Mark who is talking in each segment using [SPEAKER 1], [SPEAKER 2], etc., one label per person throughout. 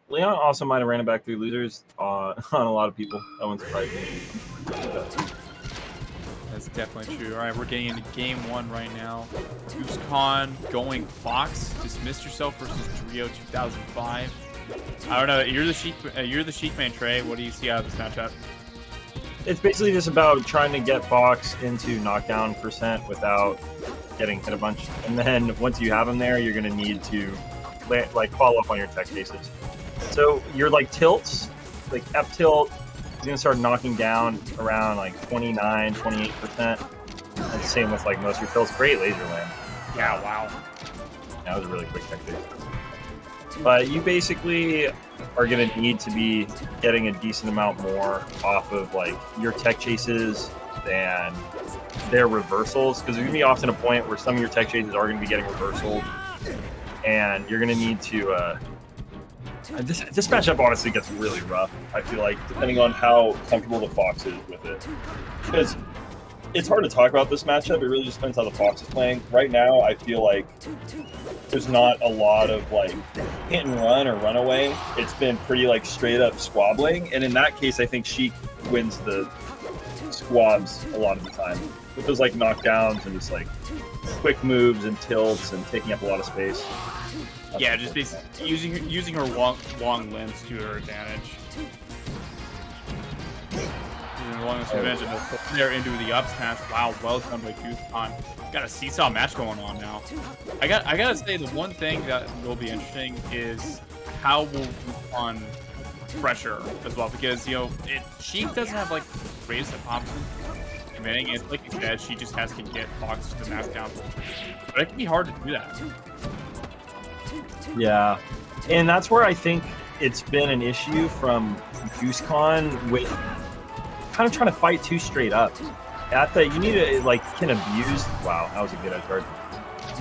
[SPEAKER 1] Leon also might have ran it back through losers on a lot of people. That wouldn't surprise me.
[SPEAKER 2] That's definitely true. All right, we're getting into game one right now. Goosekhan going Fox. Dismissed yourself versus Drio 2005. I don't know. You're the Sheik main, Trey. What do you see out of this matchup?
[SPEAKER 1] It's basically just about trying to get Fox into knockdown percent without getting hit a bunch. And then once you have him there, you're going to need to like follow up on your tech cases. So your like tilts, like F tilt, is going to start knocking down around like 29, 28%. And same with like most of your tilts. Great laser land.
[SPEAKER 2] Yeah, wow.
[SPEAKER 1] That was a really quick tech case. But you basically are going to need to be getting a decent amount more off of like your tech chases than their reversals, because there's going to be often a point where some of your tech chases are going to be getting reversal, and you're going to need to this matchup honestly gets really rough, I feel like, depending on how comfortable the Fox is with it, because it's hard to talk about this matchup. It really just depends how the Fox is playing. Right now, I feel like there's not a lot of like hit and run or runaway. It's been pretty like straight up squabbling, and in that case, I think Sheik wins the squabs a lot of the time with those like knockdowns and just like quick moves and tilts and taking up a lot of space.
[SPEAKER 2] Yeah, just basically using her long limbs to her advantage. Longest advantage and they're into the up smash. Wow, well done by Goosekhan. Got a seesaw match going on now. I gotta say, the one thing that will be interesting is how will Goosekhan pressure as well, because Sheik doesn't have like the greatest of options. It's like you said, she just has to get Fox to the knockdown, but it can be hard to do that.
[SPEAKER 1] Yeah, and that's where I think it's been an issue from Goosekhan with kind of trying to fight too straight up. At that, you need to like can abuse. Wow, that was a good edge guard.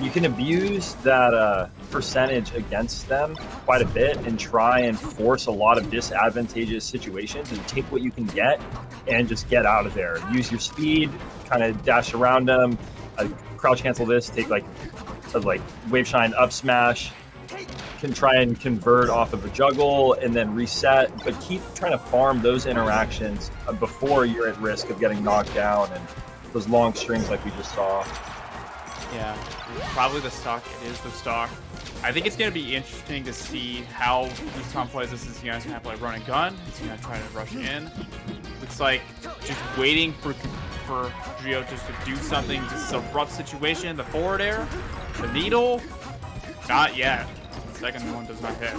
[SPEAKER 1] You can abuse that percentage against them quite a bit and try and force a lot of disadvantageous situations and take what you can get and just get out of there. Use your speed, kind of dash around them, crouch cancel this, take like wave shine up smash. Can try and convert off of a juggle and then reset, but keep trying to farm those interactions before you're at risk of getting knocked down and those long strings like we just saw.
[SPEAKER 2] Yeah, probably the stock. It is the stock. I think it's going to be interesting to see how Goosekhan plays this. Is he going to have like run and gun? Is he going to try to rush in? Looks like just waiting for Drio just to do something. This is a rough situation. The forward air, the needle, not yet. The second one does not hit.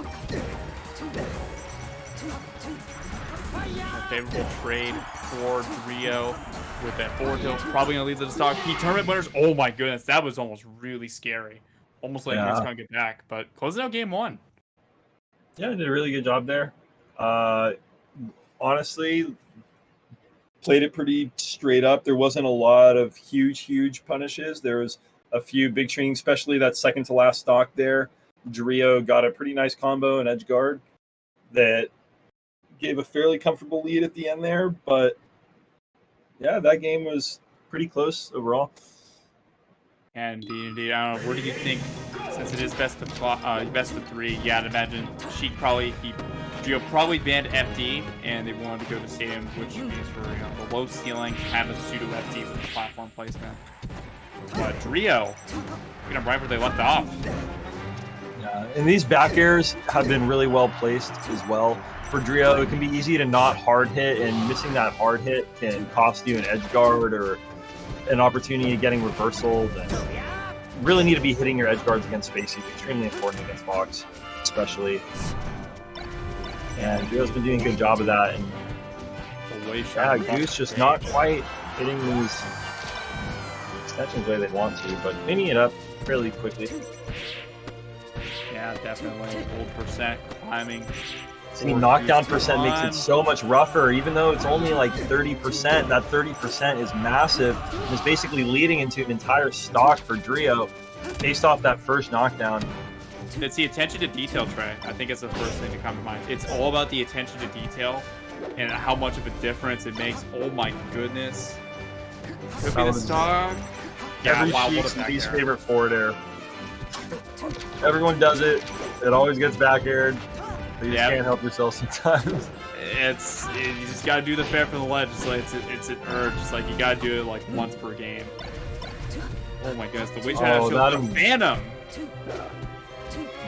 [SPEAKER 2] A favorable trade for Drio with that forward tilt. Probably going to lead to the stock. P tournament winners. Oh my goodness, that was almost really scary. Almost like Goosekhan can't get back, but closing out game one.
[SPEAKER 1] Yeah, did a really good job there. Honestly, played it pretty straight up. There wasn't a lot of huge punishes. There was a few big strings, especially that second to last stock there. Drio got a pretty nice combo and edge guard that gave a fairly comfortable lead at the end there. But yeah, that game was pretty close overall.
[SPEAKER 2] And indeed, I don't know. Where do you think, since it is best of three? Yeah, I'd imagine Drio probably banned FD, and they wanted to go to the stadium, which means for the low ceiling, have a pseudo FD for the platform placement. But Drio, right where they left off.
[SPEAKER 1] Yeah, and these back airs have been really well placed as well. For Drio, it can be easy to not hard hit, and missing that hard hit can cost you an edge guard or an opportunity of getting reversaled. And really need to be hitting your edge guards against Spacey. Extremely important against Fox, especially. And Drio's been doing a good job of that. And yeah, Goose just not quite hitting these extensions the way they want to, but cleaning it up fairly quickly.
[SPEAKER 2] Yeah, definitely. Old percent climbing.
[SPEAKER 1] The knockdown percent makes it so much rougher, even though it's only like 30%. That 30% is massive. And it's basically leading into an entire stock for Drio based off that first knockdown.
[SPEAKER 2] It's the attention to detail, Trey. I think it's the first thing to come to mind. It's all about the attention to detail and how much of a difference it makes. Oh my goodness. Could be the stock.
[SPEAKER 1] Yeah, Sheik's least favorite forward air. Everyone does it. It always gets back aired. You just can't help yourself sometimes.
[SPEAKER 2] You just gotta do the fair for the ledge. It's like it's an urge. It's like you gotta do it like once per game. Oh my goodness, the witch hat shield, Phantom.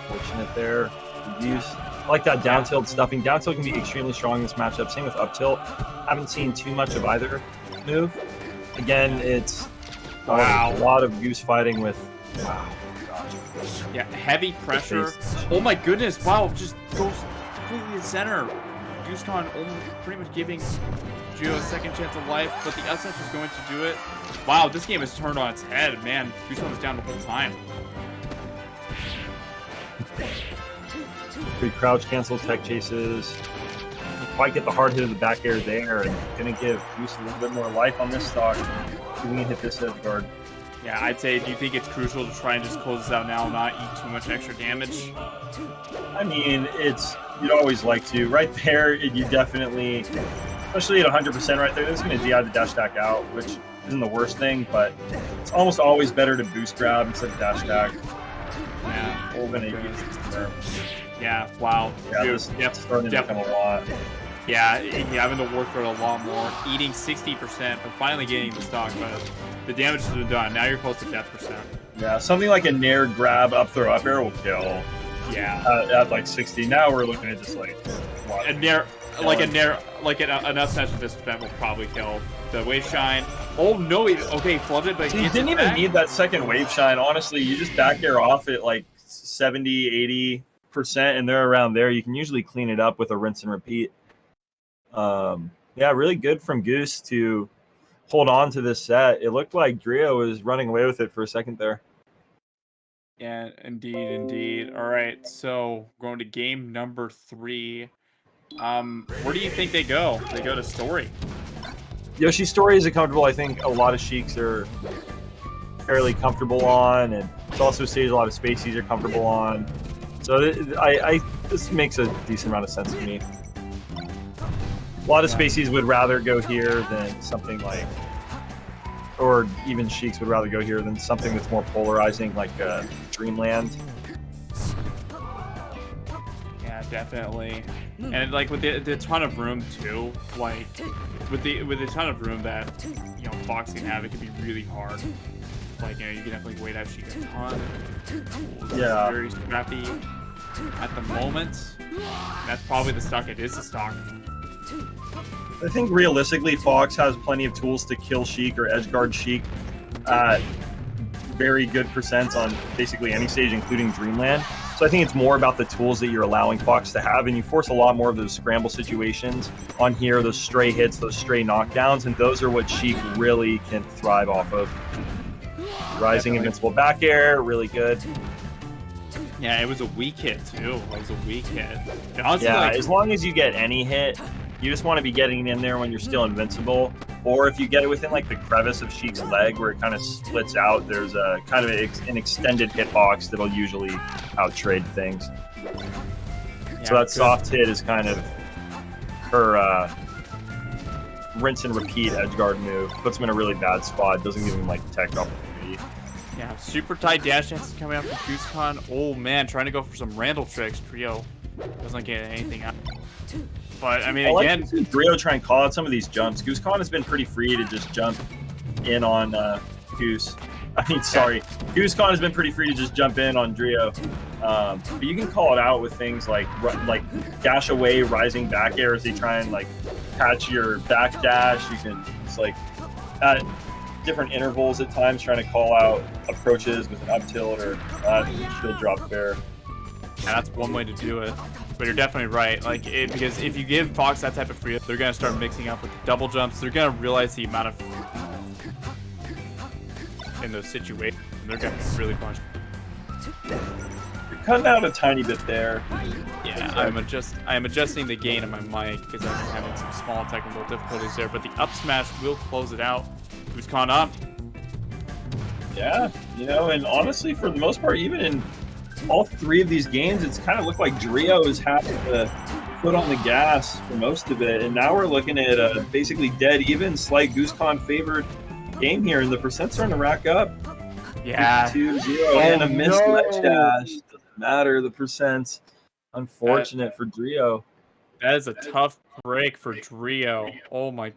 [SPEAKER 1] Unfortunate there. I like that down tilt stuffing. Down tilt can be extremely strong in this matchup. Same with up tilt. Haven't seen too much of either move. Again, it's a lot of Goose fighting with. Wow.
[SPEAKER 2] Yeah, heavy pressure. Oh my goodness! Wow, just goes completely to center. Goosekhan only pretty much giving Drio a second chance of life, but the upset is going to do it. Wow, this game is turned on its head, man. Goosekhan was down the whole time.
[SPEAKER 1] Pretty crouch cancel tech chases. Quite get the hard hit of the back air there, and gonna give Goose a little bit more life on this stock. We can hit this edge guard.
[SPEAKER 2] Yeah, I'd say, do you think it's crucial to try and just close this out now and not eat too much extra damage?
[SPEAKER 1] I mean, you'd always like to. Right there, you definitely, especially at 100% right there, this is going to DI the dash attack out, which isn't the worst thing, but it's almost always better to boost grab instead of dash attack.
[SPEAKER 2] Yeah.
[SPEAKER 1] We're going to use this term.
[SPEAKER 2] Yeah, wow.
[SPEAKER 1] Yeah, this is starting to become a lot.
[SPEAKER 2] Yeah, having to work for it a lot more. Eating 60%, but finally getting the stock, but the damage has been done. Now you're close to death percent.
[SPEAKER 1] Yeah, something like a nair grab up throw up air will kill.
[SPEAKER 2] Yeah.
[SPEAKER 1] At like 60. Now we're looking at just like
[SPEAKER 2] a nair, an up smash at this percent will probably kill. The wave shine. Oh no! Okay, flooded, but
[SPEAKER 1] you didn't even need that second wave shine. Honestly, you just back air off at like 70, 80%, and they're around there. You can usually clean it up with a rinse and repeat. Yeah, really good from Goose to hold on to this set. It looked like Drio was running away with it for a second there.
[SPEAKER 2] Yeah, indeed. All right, so going to game number 3. Where do you think they go? They go to Story.
[SPEAKER 1] Yoshi's Story is a comfortable. I think a lot of Sheiks are fairly comfortable on, and it's also a stage a lot of Spaceys are comfortable on. So this makes a decent amount of sense to me. A lot of Spaceys would rather go here than something like, or even Sheiks would rather go here than something that's more polarizing like Dreamland.
[SPEAKER 2] Yeah, definitely. And like with the ton of room too, like with the ton of room that Fox can have, it can be really hard. Like you can definitely wait out Sheik a ton.
[SPEAKER 1] Yeah.
[SPEAKER 2] Very scrappy at the moment. That's probably the stock. It is the stock.
[SPEAKER 1] I think realistically, Fox has plenty of tools to kill Sheik or edgeguard Sheik at very good percents on basically any stage, including Dreamland. So I think it's more about the tools that you're allowing Fox to have, and you force a lot more of those scramble situations on here, those stray hits, those stray knockdowns, and those are what Sheik really can thrive off of. Rising invincible back air, really good.
[SPEAKER 2] Yeah, it was a weak hit too. It was a weak hit. Honestly,
[SPEAKER 1] yeah, as long as you get any hit, you just want to be getting in there when you're still invincible. Or if you get it within like the crevice of Sheik's leg where it kind of splits out, there's a kind of an extended hitbox that'll usually outtrade things. Yeah, so that soft hit is kind of her rinse and repeat edgeguard move. Puts him in a really bad spot. Doesn't give him like tech opportunity.
[SPEAKER 2] Yeah, super tight dash dances coming out from Goosekhan. Oh man, trying to go for some Randall tricks. Drio doesn't get anything out. But I mean, again,
[SPEAKER 1] Drio try and call out some of these jumps. Goosekhan has been pretty free to just jump in on Goose. I mean, sorry, Goosekhan has been pretty free to just jump in on Drio. But you can call it out with things like dash away, rising back air as they try and like catch your back dash. You can it's like at different intervals at times trying to call out approaches with an up tilt or shield drop fair.
[SPEAKER 2] Yeah, that's one way to do it. But you're definitely right. Because if you give Fox that type of freedom, they're gonna start mixing up with the double jumps. They're gonna realize the amount of in those situations. They're gonna really punch.
[SPEAKER 1] You're cutting out a tiny bit there.
[SPEAKER 2] Yeah, I am adjusting the gain of my mic because I've been having some small technical difficulties there. But the up smash will close it out. Goosekhan up.
[SPEAKER 1] Yeah, and honestly, for the most part, even in all 3 of these games, it's kind of looked like Drio is having to put on the gas for most of it, and now we're looking at a basically dead even, slight Goosekhan favored game here, and the percent's starting to rack up.
[SPEAKER 2] Yeah.
[SPEAKER 1] 2-0 and a missed ledge dash. Doesn't matter, the percents. Unfortunate for Drio.
[SPEAKER 2] That is a tough break for Drio. Oh my